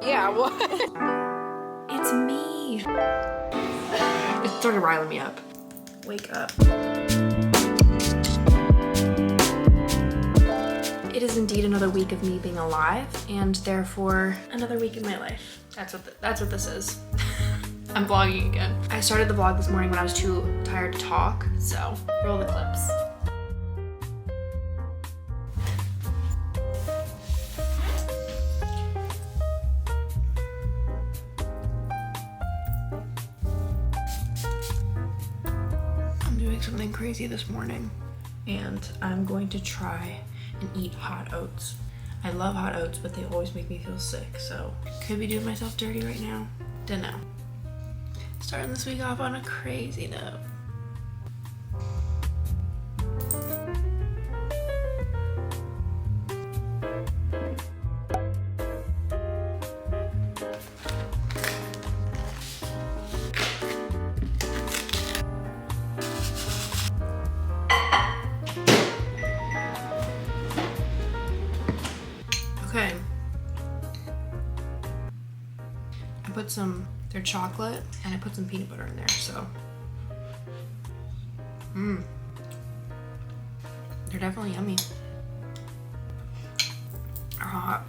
Yeah, what? It's me. It started riling me up. Wake up. It is indeed another week of me being alive, and therefore another week in my life. That's what this is. I'm vlogging again. I started the vlog this morning when I was too tired to talk, so roll the clips. I'm doing something crazy this morning, and I'm going to try and eat hot oats. I love hot oats, but they always make me feel sick, so could be doing myself dirty right now. Don't know. Starting this week off on a crazy note. Okay. I put they're chocolate, and I put some peanut butter in there, so. They're definitely yummy. They're hot.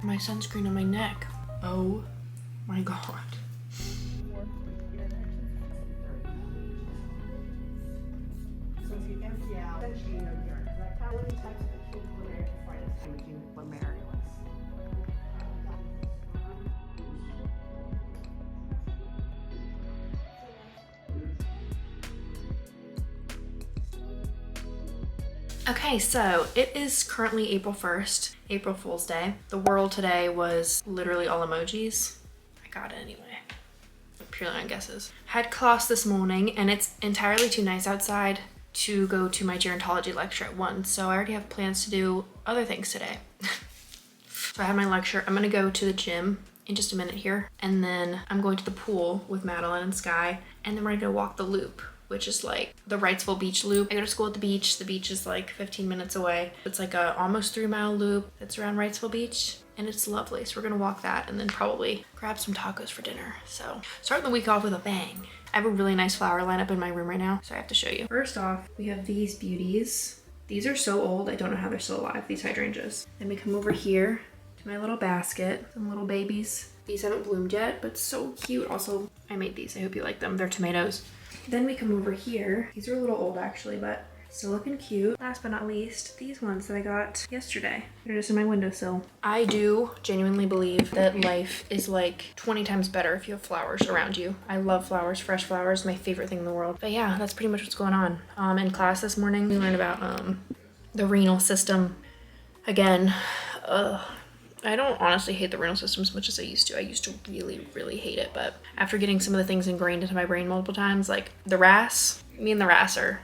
My sunscreen on my neck. Oh my god. So if you empty out, essentially your urine, like how many types of acute pulmonary nephritis do you do glomerulus? Okay, so it is currently April 1st, April Fool's Day. The world today was literally all emojis. I got it anyway. Purely on guesses. Had class this morning, and it's entirely too nice outside to go to my gerontology lecture at 1, so I already have plans to do other things today. So I have my lecture. I'm gonna go to the gym in just a minute here, and then I'm going to the pool with Madeline and Sky, and then we're gonna go walk the loop, which is like the Wrightsville Beach loop. I go to school at the beach. The beach is like 15 minutes away. It's like a almost 3-mile loop that's around Wrightsville Beach, and it's lovely. So we're gonna walk that and then probably grab some tacos for dinner. So starting the week off with a bang. I have a really nice flower lineup in my room right now, so I have to show you. First off, we have these beauties. These are so old, I don't know how they're still alive, these hydrangeas. Then we come over here to my little basket, some little babies. These haven't bloomed yet, but so cute. Also, I made these, I hope you like them. They're tomatoes. Then we come over here. These are a little old actually, but still looking cute. Last but not least, these ones that I got yesterday. They're just in my windowsill. I do genuinely believe that life is like 20 times better if you have flowers around you. I love flowers, fresh flowers, my favorite thing in the world. But yeah, that's pretty much what's going on. In class this morning, we learned about the renal system. Again, I don't honestly hate the renal system as much as I used to. I used to really, really hate it, but after getting some of the things ingrained into my brain multiple times, like the RAS, me and the RAS are,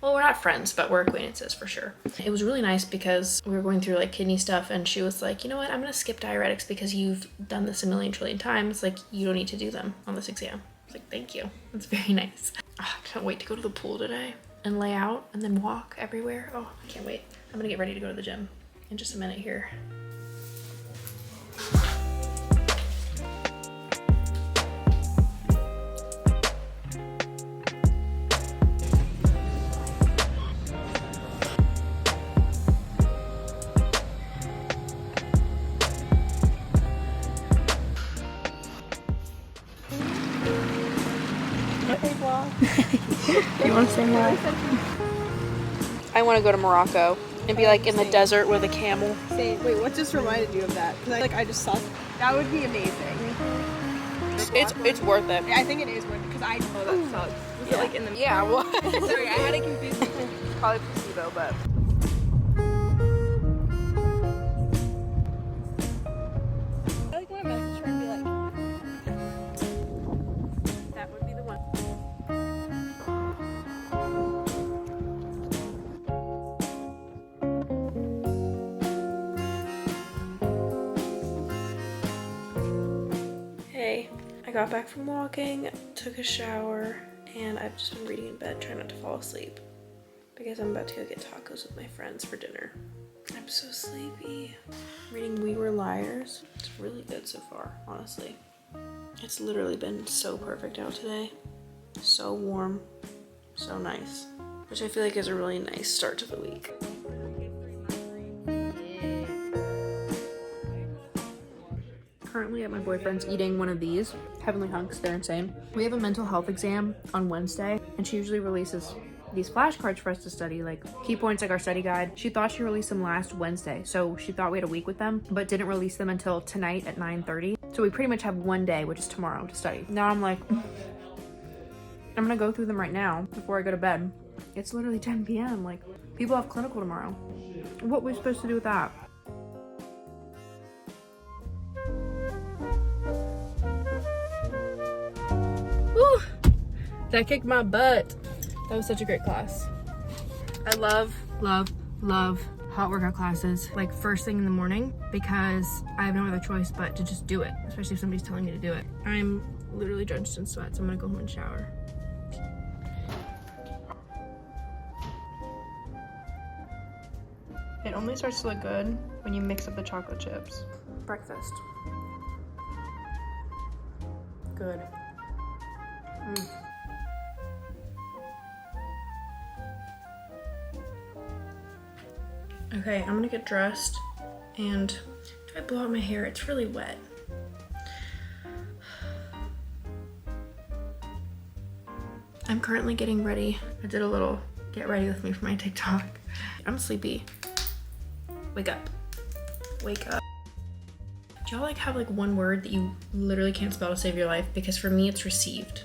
well, we're not friends, but we're acquaintances for sure. It was really nice because we were going through like kidney stuff, and she was like, you know what, I'm gonna skip diuretics because you've done this a million trillion times. Like, you don't need to do them on this exam. I was like, thank you. That's very nice. Oh, I can't wait to go to the pool today and lay out and then walk everywhere. Oh, I can't wait. I'm gonna get ready to go to the gym in just a minute here. You want to say hi? I want to go to Morocco and be like in the desert with a camel. Wait, what just reminded you of that? Because I just saw that would be amazing. It's worth it. I think it is worth it because I know that sucks. Was it like in the Yeah, well, sorry, I had it confused. Probably placebo, but I like when a message trying to be like that would be the one. Hey, I got back from walking, took a shower, and I've just been reading in bed, trying not to fall asleep because I'm about to go get tacos with my friends for dinner. I'm so sleepy. I'm reading We Were Liars. It's really good so far, honestly. It's literally been so perfect out today. So warm, so nice. Which I feel like is a really nice start to the week. Currently at my boyfriend's eating one of these Heavenly Hunks. They're insane. We have a mental health exam on Wednesday, and she usually releases these flashcards for us to study, like key points, like our study guide. She thought she released them last Wednesday, so she thought we had a week with them, but didn't release them until tonight at 9:30. So we pretty much have one day, which is tomorrow, to study. Now I'm like, I'm gonna go through them right now before I go to bed. It's literally 10 p.m. Like, people have clinical tomorrow. What are we supposed to do with that? Woo! That kicked my butt. That was such a great class. I love hot workout classes, like first thing in the morning, because I have no other choice but to just do it, especially if somebody's telling me to do it. I'm literally drenched in sweat, so I'm gonna go home and shower. It only starts to look good when you mix up the chocolate chips. Breakfast. Good. Okay, I'm gonna get dressed, and do I blow out my hair? It's really wet. I'm currently getting ready. I did a little get ready with me for my TikTok. I'm sleepy. Wake up. Wake up. Do y'all like have like one word that you literally can't spell to save your life? Because for me it's received.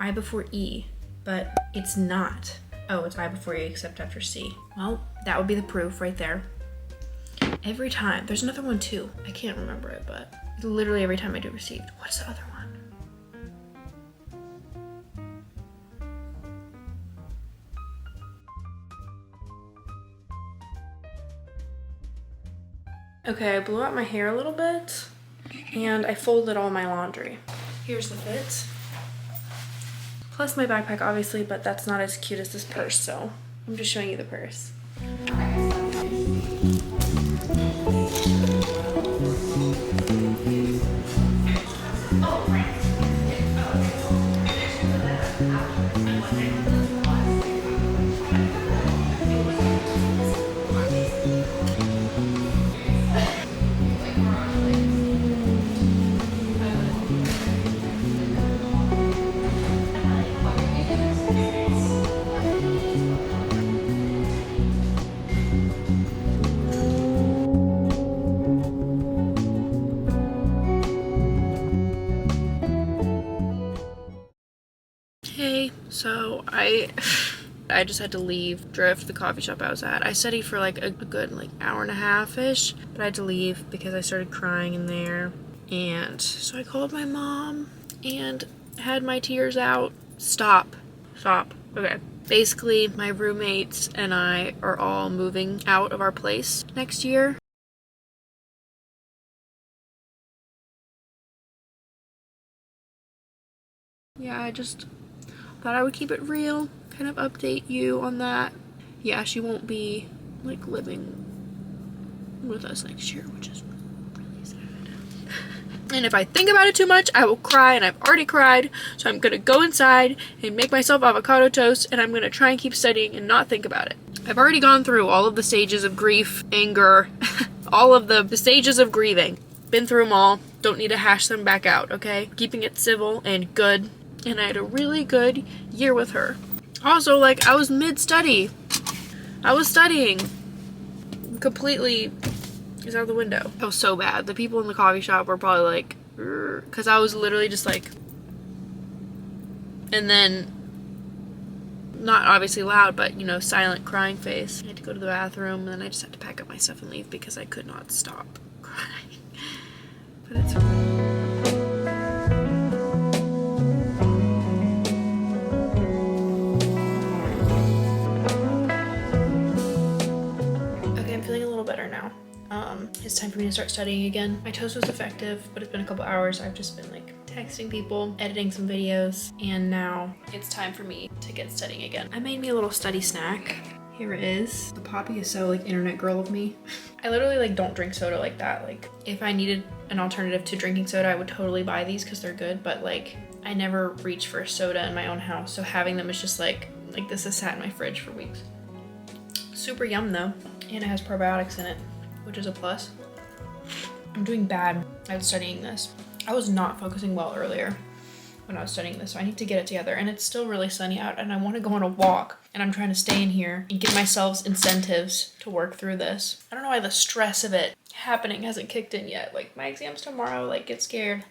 I before E, but it's not. Oh, it's I before E except after C. Well, that would be the proof right there. Every time. There's another one too. I can't remember it, but literally every time I do received. What's the other one? Okay, I blew out my hair a little bit, and I folded all my laundry. Here's the fit. Plus my backpack, obviously, but that's not as cute as this purse, so I'm just showing you the purse. Hey, so I just had to leave, drove to the coffee shop I was at. I studied for like a good like hour and a half-ish, but I had to leave because I started crying in there. And so I called my mom and had my tears out. Stop. Okay. Basically, my roommates and I are all moving out of our place next year. Yeah, I just thought I would keep it real, kind of update you on that. Yeah, she won't be like living with us next year, which is really sad. And if I think about it too much, I will cry, and I've already cried. So I'm gonna go inside and make myself avocado toast, and I'm gonna try and keep studying and not think about it. I've already gone through all of the stages of grief, anger, all of the stages of grieving. Been through them all. Don't need to hash them back out, okay? Keeping it civil and good. And I had a really good year with her. Also, like, I was mid-study. I was studying. Completely is out the window. That was so bad. The people in the coffee shop were probably like, because I was literally just like, and then, not obviously loud, but, you know, silent crying face. I had to go to the bathroom, and then I just had to pack up my stuff and leave because I could not stop crying. But it's fine. Better now. It's time for me to start studying again. My toast was effective, but it's been a couple hours. I've just been like texting people, editing some videos, and now it's time for me to get studying again. I made me a little study snack. Here it is. The Poppy is so like internet girl of me. I literally like don't drink soda like that. Like if I needed an alternative to drinking soda, I would totally buy these because they're good, but like I never reach for a soda in my own house. So having them is just like this has sat in my fridge for weeks. Super yum though. And it has probiotics in it, which is a plus. I'm doing bad at studying this. I was not focusing well earlier when I was studying this, so I need to get it together. And it's still really sunny out and I want to go on a walk, and I'm trying to stay in here and give myself incentives to work through this. I don't know why the stress of it happening hasn't kicked in yet. Like my exam's tomorrow, like get scared.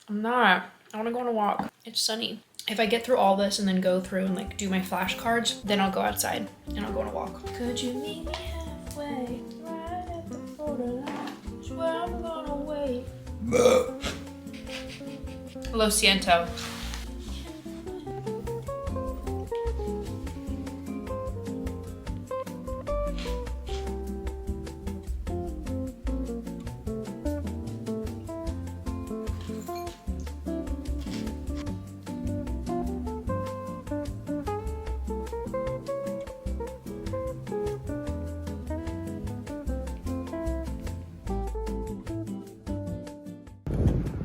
I'm not. I want to go on a walk. It's sunny. If I get through all this and then go through and like do my flashcards, then I'll go outside and I'll go on a walk. Could you meet me halfway, right at the borderline? That's where I'm gonna wait. Lo siento.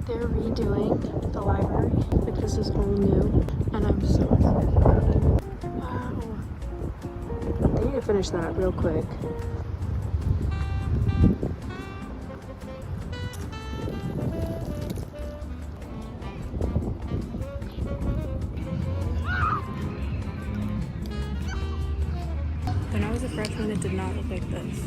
They're redoing the library. Like this is all new, and I'm so excited about it. Wow. They need to finish that real quick. When I was a freshman, it did not look like this.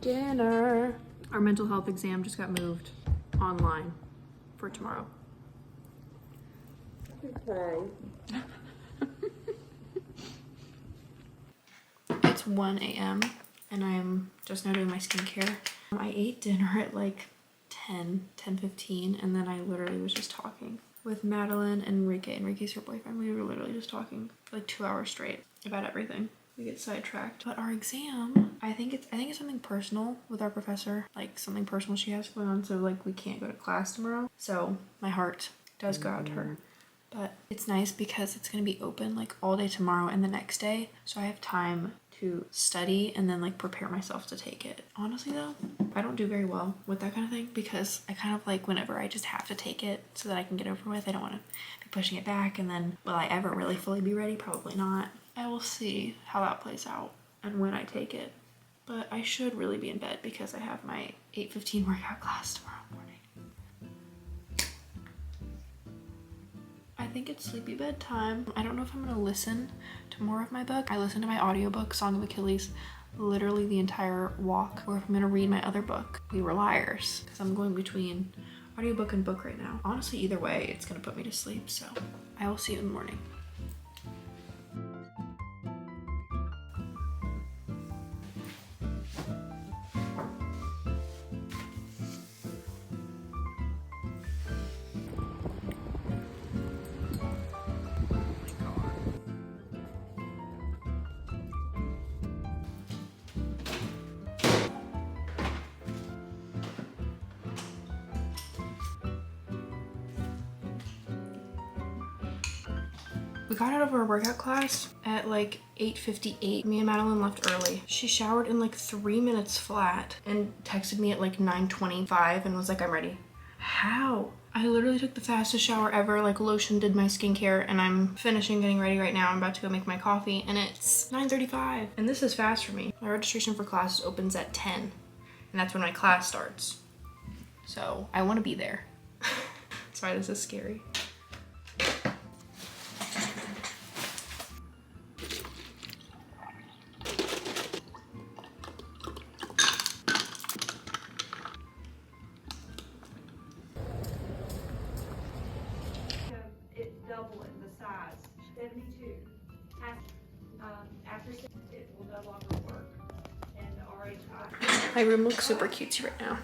Dinner. Our mental health exam just got moved online for tomorrow. Okay. It's 1 a.m. and I'm just now doing my skincare. I ate dinner at like 10:15, and then I literally was just talking with Madeline and Enrique. Enrique's her boyfriend. We were literally just talking for like 2 hours straight about everything. We get sidetracked. But our exam, I think it's something personal with our professor, like something personal she has going on, so like we can't go to class tomorrow. So my heart does go out to her. But it's nice because it's gonna be open like all day tomorrow and the next day, so I have time to study and then like prepare myself to take it. Honestly though, I don't do very well with that kind of thing because I kind of like whenever I just have to take it so that I can get over with, I don't want to be pushing it back, and then will I ever really fully be ready? Probably not. I will see how that plays out and when I take it. But I should really be in bed because I have my 8:15 workout class tomorrow morning. I think it's sleepy bedtime. I don't know if I'm gonna listen to more of my book. I listened to my audiobook, Song of Achilles, literally the entire walk, or if I'm gonna read my other book, We Were Liars, because I'm going between audiobook and book right now. Honestly, either way, it's gonna put me to sleep, so I will see you in the morning. We got out of our workout class at like 8:58. Me and Madeline left early. She showered in like 3 minutes flat and texted me at like 9:25 and was like, I'm ready. How? I literally took the fastest shower ever, like lotion, did my skincare, and I'm finishing getting ready right now. I'm about to go make my coffee and it's 9:35. And this is fast for me. My registration for classes opens at 10 and that's when my class starts. So I want to be there. That's why this is scary. Double in the size, 72. After 6, it will no longer work. And the RH. My room looks super cutesy right now.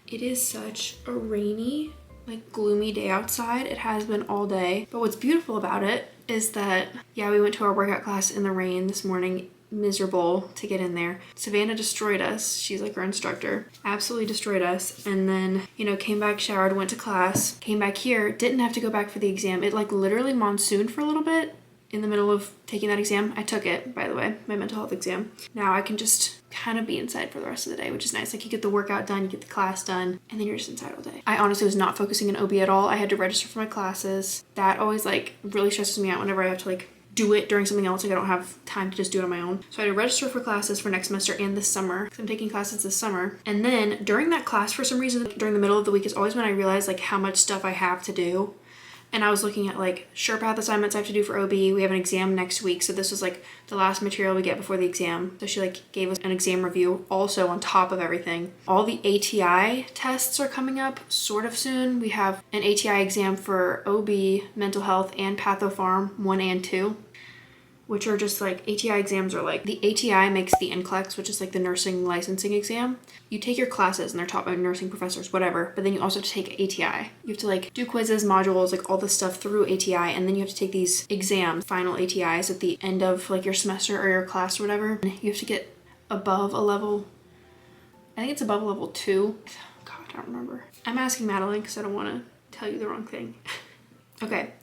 It is such a rainy like gloomy day outside. It has been all day. But what's beautiful about it is that, yeah, we went to our workout class in the rain this morning. Miserable to get in there. Savannah destroyed us. She's like our instructor. Absolutely destroyed us. And then, you know, came back, showered, went to class, came back here, didn't have to go back for the exam. It like literally monsooned for a little bit in the middle of taking that exam. I took it, by the way, my mental health exam. Now I can just kind of be inside for the rest of the day, which is nice. Like you get the workout done, you get the class done, and then you're just inside all day. I honestly was not focusing on OB at all. I had to register for my classes. That always like really stresses me out whenever I have to like do it during something else. Like I don't have time to just do it on my own. So I had to register for classes for next semester and this summer, because I'm taking classes this summer. And then during that class, for some reason, during the middle of the week is always when I realize like how much stuff I have to do. And I was looking at like sure path assignments I have to do for OB. We have an exam next week. So this was like the last material we get before the exam. So she like gave us an exam review also on top of everything. All the ATI tests are coming up sort of soon. We have an ATI exam for OB, mental health, and pathopharm 1 and 2. Which are just like, ATI exams are like, the ATI makes the NCLEX, which is like the nursing licensing exam. You take your classes and they're taught by nursing professors, whatever, but then you also have to take ATI. You have to like do quizzes, modules, like all this stuff through ATI, and then you have to take these exams, final ATIs at the end of like your semester or your class or whatever. And you have to get above a level, I think it's above a level 2. God, I don't remember. I'm asking Madeline because I don't want to tell you the wrong thing. Okay.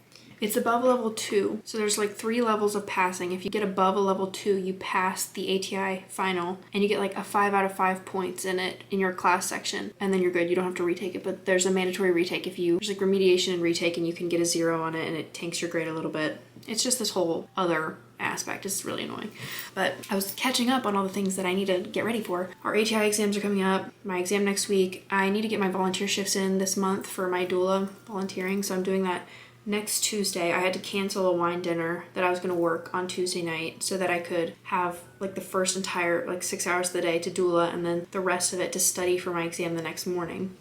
It's above level 2. So there's like 3 levels of passing. If you get above a level 2, you pass the ATI final and you get like a 5 out of 5 points in it in your class section. And then you're good. You don't have to retake it, but there's a mandatory retake if you, there's like remediation and retake, and you can get a 0 on it and it tanks your grade a little bit. It's just this whole other aspect. It's really annoying. But I was catching up on all the things that I need to get ready for. Our ATI exams are coming up. My exam next week. I need to get my volunteer shifts in this month for my doula volunteering. So I'm doing that next Tuesday. I had to cancel a wine dinner that I was going to work on Tuesday night so that I could have like the first entire like 6 hours of the day to doula and then the rest of it to study for my exam the next morning.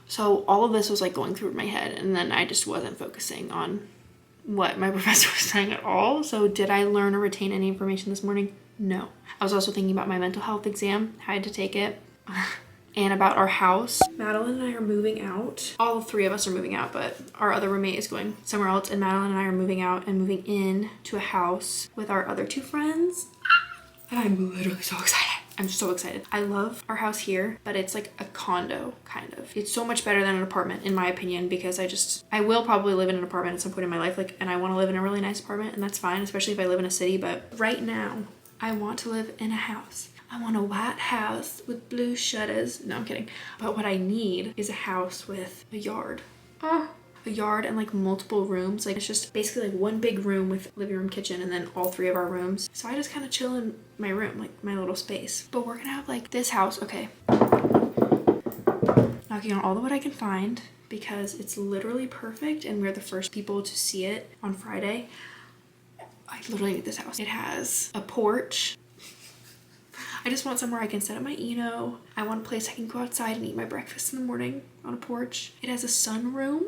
So all of this was like going through my head, and then I just wasn't focusing on what my professor was saying at all. So did I learn or retain any information this morning? No. I was also thinking about my mental health exam. I had to take it. And about our house. Madeline and I are moving out. All 3 of us are moving out, but our other roommate is going somewhere else, and Madeline and I are moving out and moving in to a house with our other 2 friends. And I'm literally so excited. I'm so excited. I love our house here, but it's like a condo, kind of. It's so much better than an apartment, in my opinion, because I will probably live in an apartment at some point in my life, like, and I want to live in a really nice apartment, and that's fine, especially if I live in a city, but right now, I want to live in a house. I want a white house with blue shutters. No, I'm kidding. But what I need is a house with a yard. A yard and like multiple rooms. Like it's just basically like one big room with living room, kitchen, and then all 3 of our rooms. So I just kind of chill in my room, like my little space. But we're gonna have like this house. Okay. Knocking on all the wood I can find because it's literally perfect and we're the first people to see it on Friday. I literally need this house. It has a porch. I just want somewhere I can set up my Eno. I want a place I can go outside and eat my breakfast in the morning on a porch. It has a sunroom.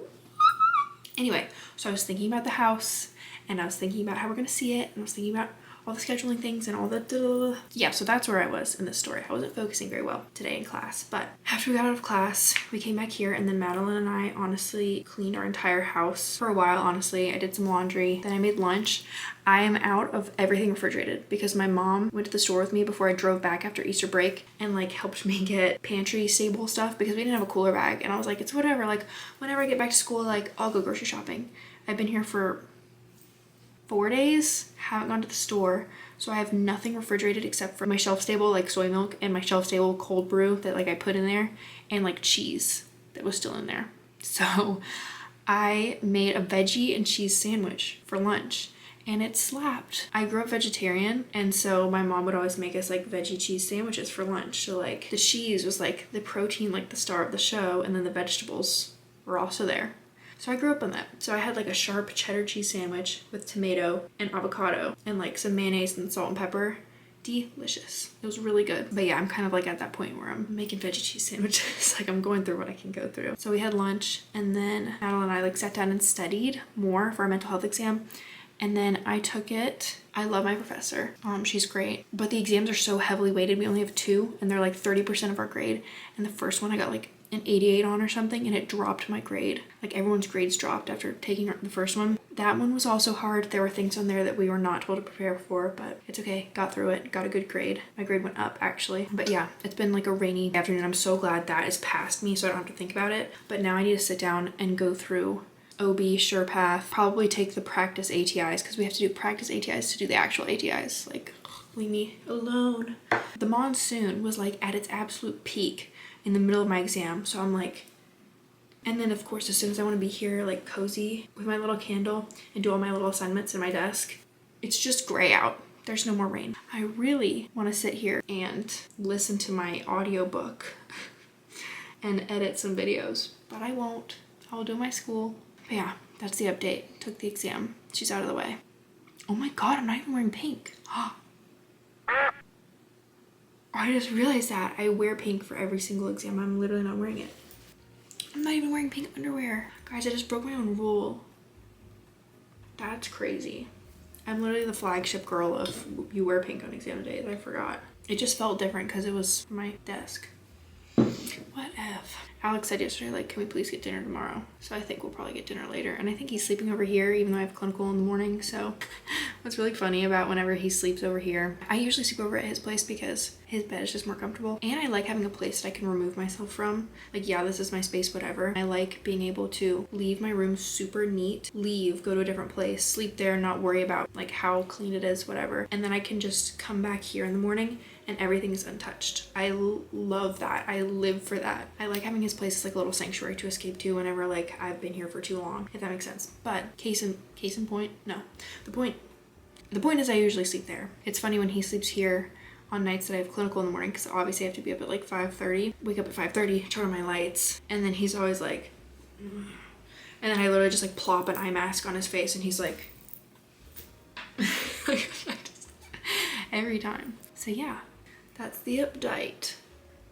Anyway, so I was thinking about the house, and I was thinking about how we're gonna see it, and I was thinking about all the scheduling things and all the yeah, so that's where I was in this story. I wasn't focusing very well today in class, but after we got out of class, we came back here, and then Madeline and I honestly cleaned our entire house for a while. Honestly, I did some laundry, then I made lunch. I am out of everything refrigerated because my mom went to the store with me before I drove back after Easter break and like helped me get pantry stable stuff because we didn't have a cooler bag, and I was like, it's whatever, like whenever I get back to school, like I'll go grocery shopping. I've been here for 4 days, haven't gone to the store, so I have nothing refrigerated except for my shelf stable like soy milk and my shelf stable cold brew that like I put in there, and like cheese that was still in there. So I made a veggie and cheese sandwich for lunch, and it slapped. I grew up vegetarian, and so my mom would always make us like veggie cheese sandwiches for lunch. So like the cheese was like the protein, like the star of the show, and then the vegetables were also there. So I grew up on that. So I had like a sharp cheddar cheese sandwich with tomato and avocado and like some mayonnaise and salt and pepper. Delicious. It was really good. But yeah, I'm kind of like at that point where I'm making veggie cheese sandwiches. Like I'm going through what I can go through. So we had lunch, and then Madeline and I like sat down and studied more for our mental health exam. And then I took it. I love my professor. She's great. But the exams are so heavily weighted. We only have 2, and they're like 30% of our grade. And the first one I got like an 88 on or something, and it dropped my grade. Like everyone's grades dropped after taking the first one. That one was also hard. There were things on there that we were not told to prepare for, but it's okay. Got through it, got a good grade. My grade went up actually. But yeah, it's been like a rainy afternoon. I'm so glad that is past me so I don't have to think about it. But now I need to sit down and go through OB, SurePath, probably take the practice ATIs because we have to do practice ATIs to do the actual ATIs. Like, leave me alone. The monsoon was like at its absolute peak in the middle of my exam. So I'm like, and then of course, as soon as I want to be here, like cozy with my little candle and do all my little assignments in my desk, it's just gray out. There's no more rain. I really want to sit here and listen to my audiobook and edit some videos, but I won't. I'll do my school. But yeah, that's the update. Took the exam. She's out of the way. Oh my God, I'm not even wearing pink. I just realized that I wear pink for every single exam. I'm literally not wearing it. I'm not even wearing pink underwear. Guys, I just broke my own rule. That's crazy. I'm literally the flagship girl of you wear pink on exam days. I forgot. It just felt different because it was my desk. What if? Alex said yesterday, like, can we please get dinner tomorrow? So I think we'll probably get dinner later. And I think he's sleeping over here, even though I have clinical in the morning. So what's really funny about whenever he sleeps over here, I usually sleep over at his place because his bed is just more comfortable. And I like having a place that I can remove myself from. Like, yeah, this is my space, whatever. I like being able to leave my room super neat, leave, go to a different place, sleep there, not worry about like how clean it is, whatever. And then I can just come back here in the morning and everything is untouched. I love that. I live for that. I like having his place as like a little sanctuary to escape to whenever like I've been here for too long, if that makes sense. But case in point, no. The point is I usually sleep there. It's funny when he sleeps here on nights that I have clinical in the morning because obviously I have to be up at like 5:30. Wake up at 5:30, turn on my lights, and then he's always like, and then I literally just like plop an eye mask on his face and he's like, every time. So yeah. That's the update.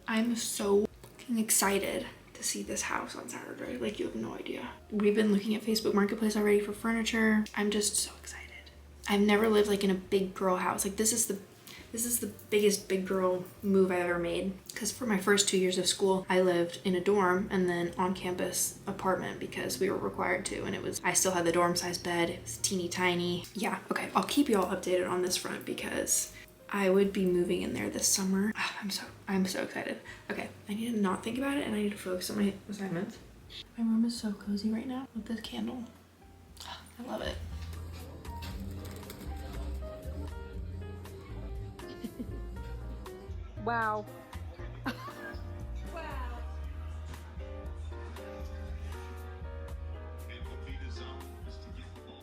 I'm so fucking excited to see this house on Saturday. Like, you have no idea. We've been looking at Facebook Marketplace already for furniture. I'm just so excited. I've never lived like in a big girl house. Like, this is the biggest big girl move I've ever made. Because for my first 2 years of school, I lived in a dorm and then on campus apartment because we were required to. And I still had the dorm size bed. It was teeny tiny. Yeah, okay. I'll keep you all updated on this front because I would be moving in there this summer. I'm so excited. Okay, I need to not think about it and I need to focus on my assignments. My room is so cozy right now with this candle. I love it. Wow.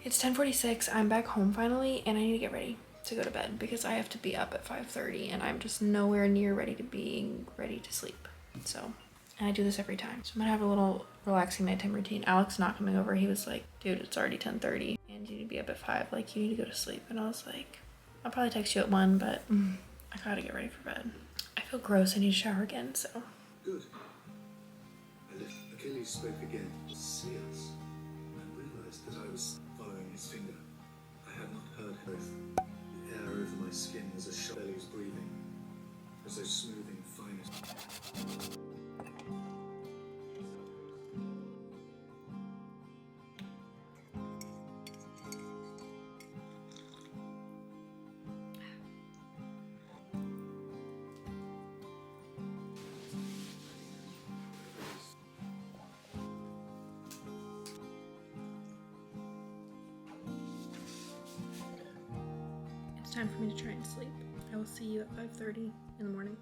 It's 10:46. I'm back home finally and I need to get ready to go to bed because I have to be up at 5:30 and I'm just nowhere near ready to sleep. So, and I do this every time. So I'm gonna have a little relaxing nighttime routine. Alex not coming over. He was like, dude, it's already 10:30 and you need to be up at 5. Like, you need to go to sleep. And I was like, I'll probably text you at 1, but I gotta get ready for bed. I feel gross. I need to shower again, so. Good. And if Achilles spoke again, see us, and realized that I was following his finger. I had not heard him. The air over my skin was a shock. Belly was breathing, as though smoothing finest. It's time for me to try and sleep. I will see you at 5:30 in the morning.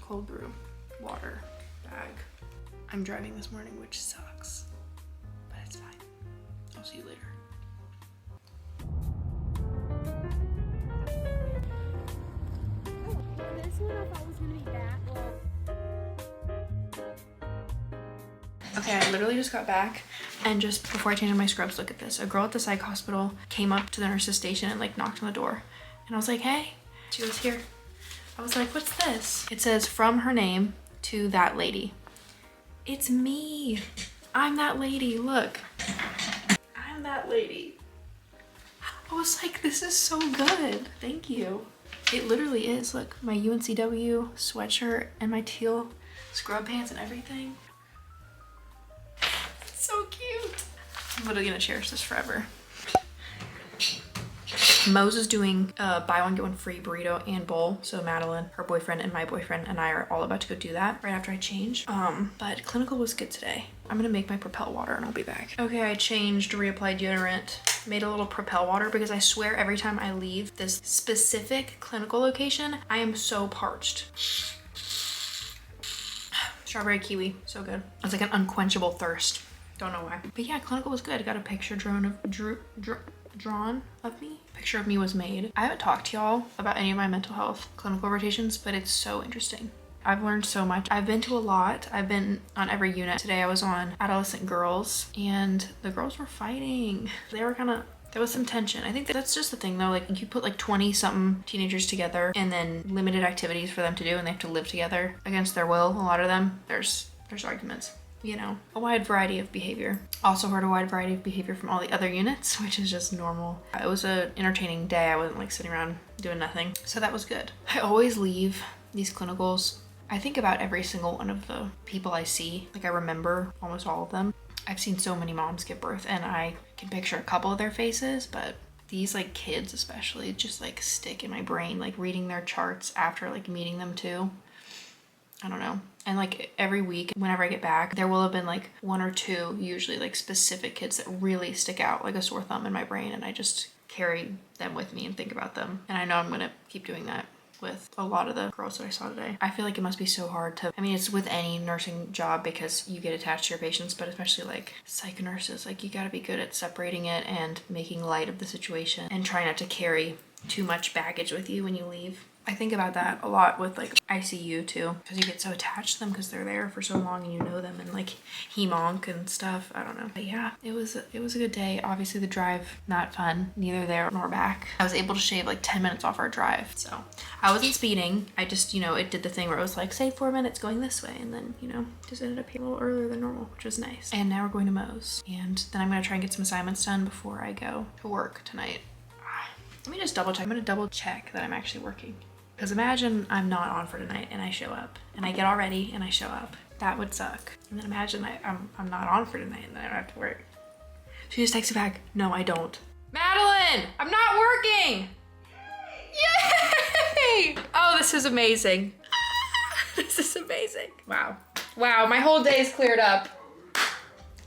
Cold brew, water, bag. I'm driving this morning, which sucks, but it's fine. I'll see you later. Oh, this one I thought was gonna be bad. Okay, I literally just got back, and just before I changed my scrubs, look at this. A girl at the psych hospital came up to the nurse's station and like knocked on the door. And I was like, hey, she was here. I was like, what's this? It says from her name to that lady. It's me. I'm that lady, look. I'm that lady. I was like, this is so good. Thank you. It literally is. Look, my UNCW sweatshirt and my teal scrub pants and everything. It's so cute. I'm literally gonna cherish this forever. Moes is doing buy one get one free burrito and bowl. So Madeline, her boyfriend, and my boyfriend and I are all about to go do that right after I change. But clinical was good today. I'm gonna make my Propel water and I'll be back. Okay, I changed, reapplied deodorant, made a little Propel water because I swear every time I leave this specific clinical location, I am so parched. Strawberry kiwi, so good. It's like an unquenchable thirst. Don't know why. But yeah, clinical was good. I got a picture drawn of me. Picture of me was made. I haven't talked to y'all about any of my mental health clinical rotations, but it's so interesting. I've learned so much. I've been to a lot. I've been on every unit. Today I was on adolescent girls and the girls were fighting. They were there was some tension. I think that's just the thing though. Like you put like 20 something teenagers together and then limited activities for them to do and they have to live together against their will. A lot of them, there's arguments. You know, a wide variety of behavior. Also heard a wide variety of behavior from all the other units, which is just normal. It was an entertaining day. I wasn't like sitting around doing nothing. So that was good. I always leave these clinicals. I think about every single one of the people I see. Like I remember almost all of them. I've seen so many moms give birth and I can picture a couple of their faces, but these like kids especially just like stick in my brain, like reading their charts after like meeting them too. I don't know. And like every week, whenever I get back, there will have been like one or two, usually like specific kids that really stick out like a sore thumb in my brain. And I just carry them with me and think about them. And I know I'm going to keep doing that with a lot of the girls that I saw today. I feel like it must be so hard to, I mean, it's with any nursing job because you get attached to your patients, but especially like psych nurses, like you got to be good at separating it and making light of the situation and try not to carry too much baggage with you when you leave. I think about that a lot with like ICU too, because you get so attached to them because they're there for so long and you know them, and like hemonc and stuff. I don't know. But yeah, it was a good day. Obviously the drive, not fun, neither there nor back. I was able to shave like 10 minutes off our drive. So I wasn't speeding. I just, you know, it did the thing where it was like, say 4 minutes going this way. And then, you know, just ended up here a little earlier than normal, which was nice. And now we're going to Moe's. And then I'm going to try and get some assignments done before I go to work tonight. Let me just double check. I'm going to double check that I'm actually working. Because imagine I'm not on for tonight and I show up and I get all ready and I show up. That would suck. And then imagine I'm not on for tonight and then I don't have to work. She just texted back, no, I don't. Madeline, I'm not working. Yay! Oh, this is amazing. This is amazing. Wow. Wow, my whole day is cleared up.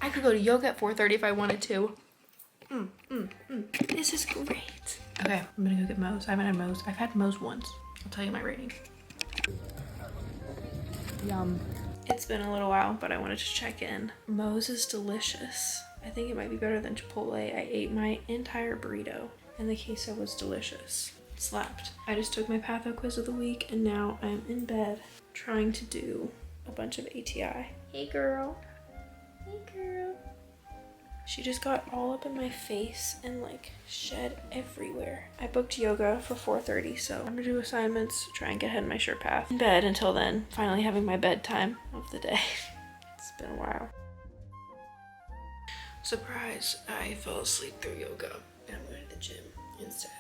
I could go to yoga at 4:30 if I wanted to. This is great. Okay, I'm gonna go get Moe's. I haven't had Moe's. I've had Moe's once. I'll tell you my rating. Yum. It's been a little while, but I wanted to check in. Moe's is delicious. I think it might be better than Chipotle. I ate my entire burrito and the queso was delicious. It slapped. I just took my patho quiz of the week and now I'm in bed trying to do a bunch of ATI. Hey girl. Hey girl. She just got all up in my face and like shed everywhere. I booked yoga for 4:30, so I'm gonna do assignments, try and get ahead in my sure path. In bed until then, finally having my bedtime of the day. It's been a while. Surprise, I fell asleep through yoga and I'm going to the gym instead.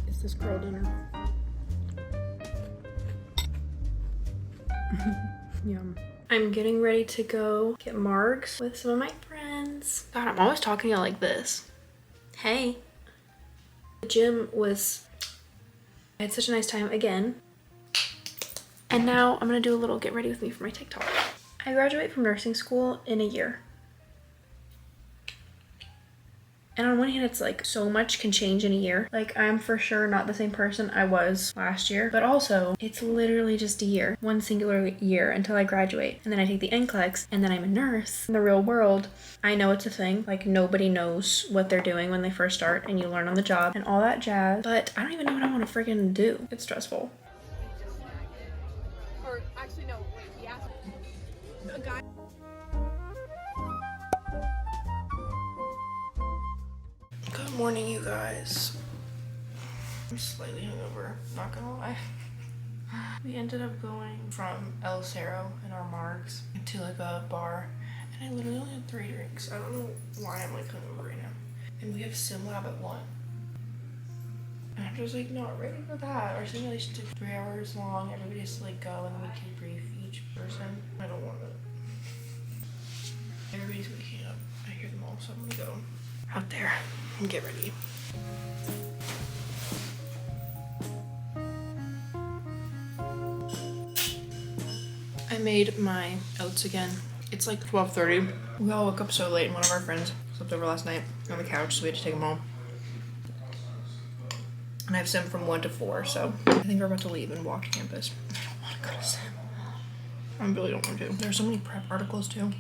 Is this girl dinner? Yum. I'm getting ready to go get margs with some of my friends. God, I'm always talking to you like this. Hey. The gym was, I had such a nice time again. And now I'm gonna do a little get ready with me for my TikTok. I graduate from nursing school in a year. And on one hand, it's like so much can change in a year. Like I'm for sure not the same person I was last year, but also it's literally just a year, one singular year until I graduate. And then I take the NCLEX and then I'm a nurse. In the real world, I know it's a thing. Like nobody knows what they're doing when they first start and you learn on the job and all that jazz. But I don't even know what I want to freaking do. It's stressful. Or actually, no, wait, he asked a guy. Good morning, you guys. I'm slightly hungover, not gonna lie. We ended up going from El Cerro in our margs to like a bar, and I literally only had 3 drinks. I don't know why I'm like hungover right now. And we have sim lab at 1. And I'm just like not ready for that. Our simulation took 3 hours long. Everybody has to like go and then we debrief each person. I don't want it. Everybody's waking up. I hear them all, so I'm gonna go out there and get ready. I made my oats again. It's like 12:30. We all woke up so late and one of our friends slept over last night on the couch, so we had to take him home. And I have sim from 1 to 4, so I think we're about to leave and walk to campus. I don't want to go to sim. I really don't want to. There's so many prep articles too.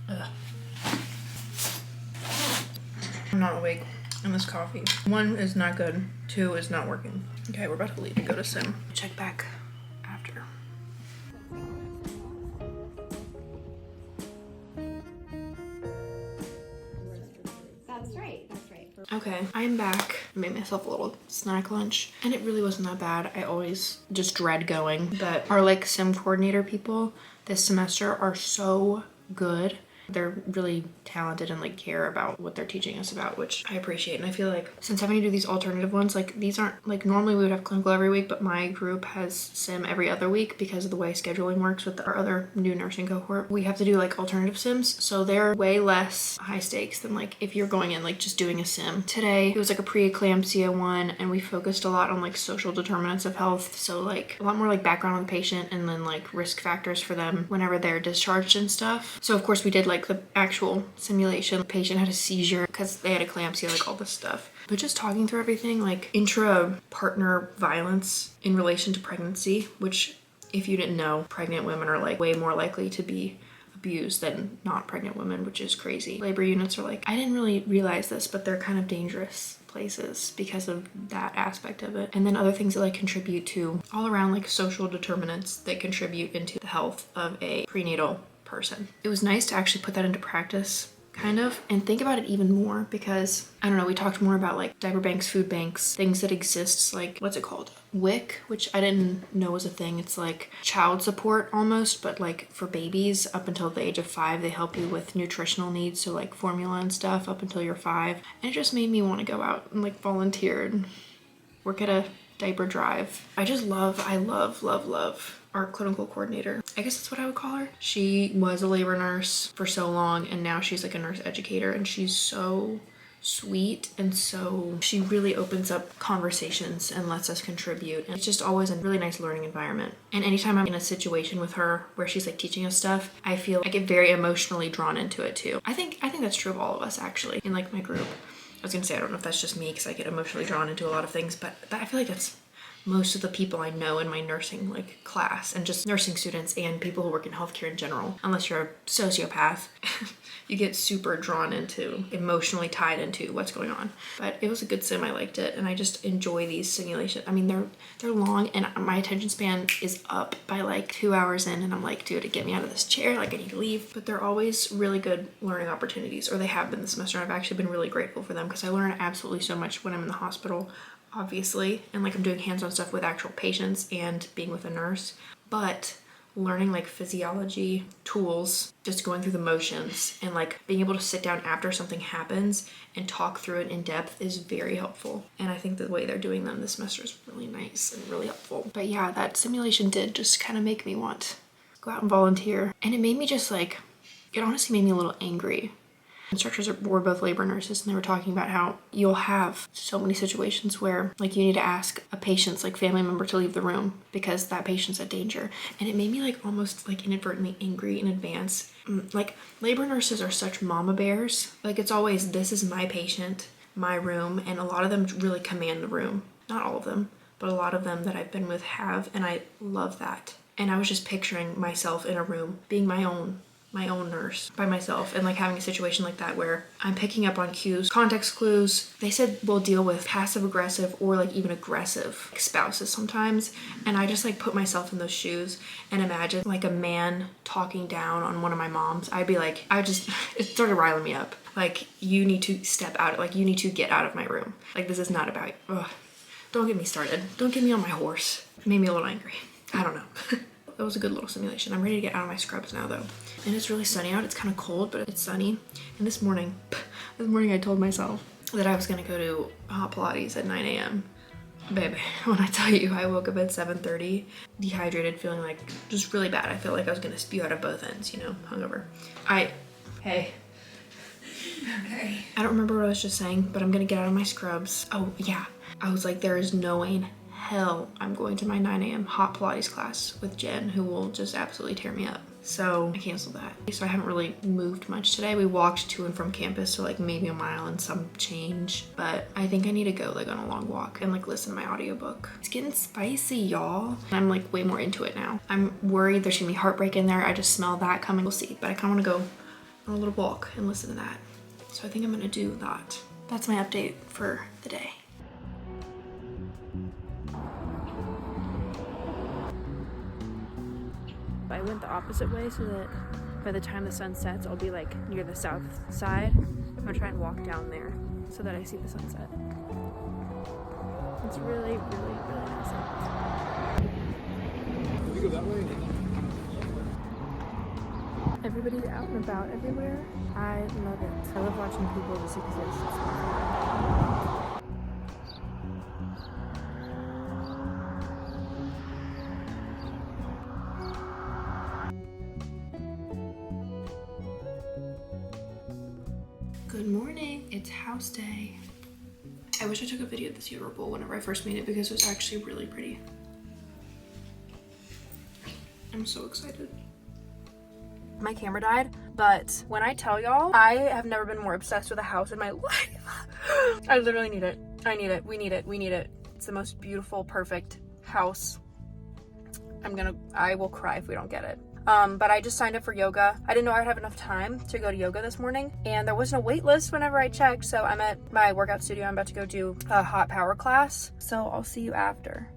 Ugh. I'm not awake, and this coffee. 1 is not good, 2 is not working. Okay, we're about to leave and go to sim. Check back after. That's right, that's right. Okay, I'm back. I made myself a little snack lunch, and it really wasn't that bad. I always just dread going, but our like sim coordinator people this semester are so good. They're really talented and like care about what they're teaching us about, which I appreciate. And I feel like since having to do these alternative ones, like these aren't like normally we would have clinical every week, but my group has sim every other week because of the way scheduling works with our other new nursing cohort. We have to do like alternative sims, so they're way less high stakes than like if you're going in like just doing a sim. Today it was like a pre-eclampsia one, and we focused a lot on like social determinants of health, so like a lot more like background on the patient and then like risk factors for them whenever they're discharged and stuff. So of course we did like the actual simulation. The patient had a seizure because they had eclampsia, like all this stuff. But just talking through everything, like intra-partner violence in relation to pregnancy, which if you didn't know, pregnant women are like way more likely to be abused than not pregnant women, which is crazy. Labor units are like, I didn't really realize this, but they're kind of dangerous places because of that aspect of it. And then other things that like contribute to all around like social determinants that contribute into the health of a prenatal person. It was nice to actually put that into practice kind of and think about it even more because I don't know, we talked more about like diaper banks, food banks, things that exist, like what's it called? WIC, which I didn't know was a thing. It's like child support almost, but like for babies up until the age of 5, they help you with nutritional needs, so like formula and stuff up until you're 5. And it just made me want to go out and like volunteer and work at a diaper drive. I love our clinical coordinator. I guess that's what I would call her. She was a labor nurse for so long and now she's like a nurse educator, and she's so sweet, and so she really opens up conversations and lets us contribute, and it's just always a really nice learning environment. And anytime I'm in a situation with her where she's like teaching us stuff, I feel I get very emotionally drawn into it too. I think that's true of all of us actually in like my group. I was gonna say I don't know if that's just me because I get emotionally drawn into a lot of things, but I feel like that's most of the people I know in my nursing like class, and just nursing students and people who work in healthcare in general. Unless you're a sociopath, you get super drawn into, emotionally tied into what's going on. But it was a good sim, I liked it, and I just enjoy these simulations. I mean, they're long and my attention span is up by like 2 hours in, and I'm like, dude, get me out of this chair, like I need to leave. But they're always really good learning opportunities, or they have been this semester. I've actually been really grateful for them because I learn absolutely so much when I'm in the hospital, obviously, and like I'm doing hands-on stuff with actual patients and being with a nurse, but learning like physiology tools, just going through the motions, and like being able to sit down after something happens and talk through it in depth is very helpful. And I think the way they're doing them this semester is really nice and really helpful. But yeah, that simulation did just kind of make me want to go out and volunteer, and it made me just like, it honestly made me a little angry. instructors were both labor nurses, and they were talking about how you'll have so many situations where like you need to ask a patient's like family member to leave the room because that patient's at danger. And it made me like almost like inadvertently angry in advance. Like labor nurses are such mama bears. Like it's always, this is my patient, my room, and a lot of them really command the room. Not all of them, but a lot of them that I've been with have, and I love that. And I was just picturing myself in a room being my own nurse by myself, and like having a situation like that where I'm picking up on cues, context clues. They said we'll deal with passive aggressive or like even aggressive spouses sometimes, and I just like put myself in those shoes and imagine like a man talking down on one of my moms. I'd be like, it started riling me up. Like, you need to step out, like you need to get out of my room. Like this is not about you. Ugh. Don't get me started. Don't get me on my horse. It made me a little angry. I don't know. That was a good little simulation. I'm ready to get out of my scrubs now though. And it's really sunny out. It's kind of cold, but it's sunny. And this morning I told myself that I was gonna go to hot Pilates at 9 a.m. Baby, when I tell you I woke up at 7:30, dehydrated, feeling like just really bad. I felt like I was gonna spew out of both ends, you know, hungover. Hey. I don't remember what I was just saying, but I'm gonna get out of my scrubs. Oh yeah, I was like, there is no way in hell I'm going to my 9 a.m. hot Pilates class with Jen, who will just absolutely tear me up. So I canceled that. So I haven't really moved much today. We walked to and from campus, so like maybe a mile and some change, but I think I need to go like on a long walk and like listen to my audiobook. It's getting spicy, y'all. I'm like way more into it now. I'm worried there's gonna be heartbreak in there. I just smell that coming. We'll see, but I kind of want to go on a little walk and listen to that. So I think I'm gonna do that. That's my update for the day. I went the opposite way so that by the time the sun sets, I'll be like near the south side. I'm gonna try and walk down there so that I see the sunset. It's really, really, really nice. Can we go that way? Everybody's out and about everywhere. I love it. I love watching people just exist. Good morning, it's house day. I wish I took a video of this uterine bowl whenever I first made it because it was actually really pretty. I'm so excited. My camera died, but when I tell y'all, I have never been more obsessed with a house in my life. I literally need it. I need it. We need it. We need it. It's the most beautiful, perfect house. I will cry if we don't get it. But I just signed up for yoga. I didn't know I'd have enough time to go to yoga this morning, and there wasn't a wait list whenever I checked, so I'm at my workout studio. I'm about to go do a hot power class, so I'll see you after.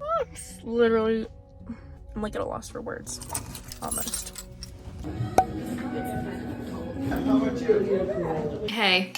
Literally, I'm like at a loss for words, almost. Hey,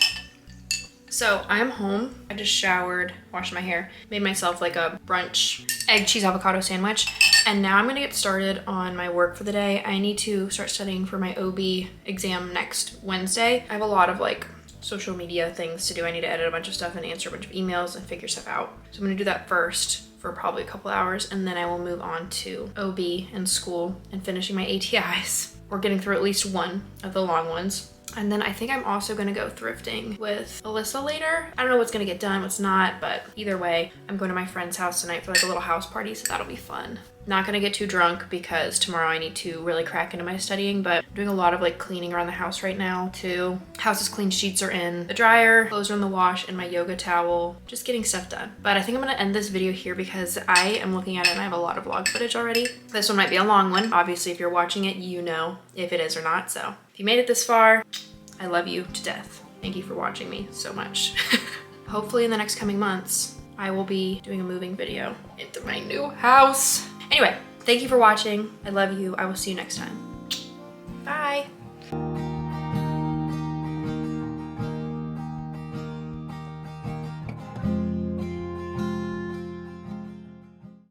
so I'm home. I just showered, washed my hair, made myself like a brunch egg cheese avocado sandwich, and now I'm gonna get started on my work for the day. I need to start studying for my OB exam next Wednesday. I have a lot of like social media things to do. I need to edit a bunch of stuff and answer a bunch of emails and figure stuff out. So I'm gonna do that first for probably a couple hours, and then I will move on to OB and school and finishing my ATIs. We're getting through at least one of the long ones. And then I think I'm also gonna go thrifting with Alyssa later. I don't know what's gonna get done, what's not, but either way, I'm going to my friend's house tonight for like a little house party, so that'll be fun. Not gonna get too drunk because tomorrow I need to really crack into my studying, but I'm doing a lot of like cleaning around the house right now too. House is clean, sheets are in the dryer, clothes are in the wash, and my yoga towel. Just getting stuff done. But I think I'm gonna end this video here because I am looking at it and I have a lot of vlog footage already. This one might be a long one. Obviously, if you're watching it, you know if it is or not. So if you made it this far, I love you to death. Thank you for watching me so much. Hopefully in the next coming months, I will be doing a moving video into my new house. Anyway, thank you for watching. I love you. I will see you next time. Bye.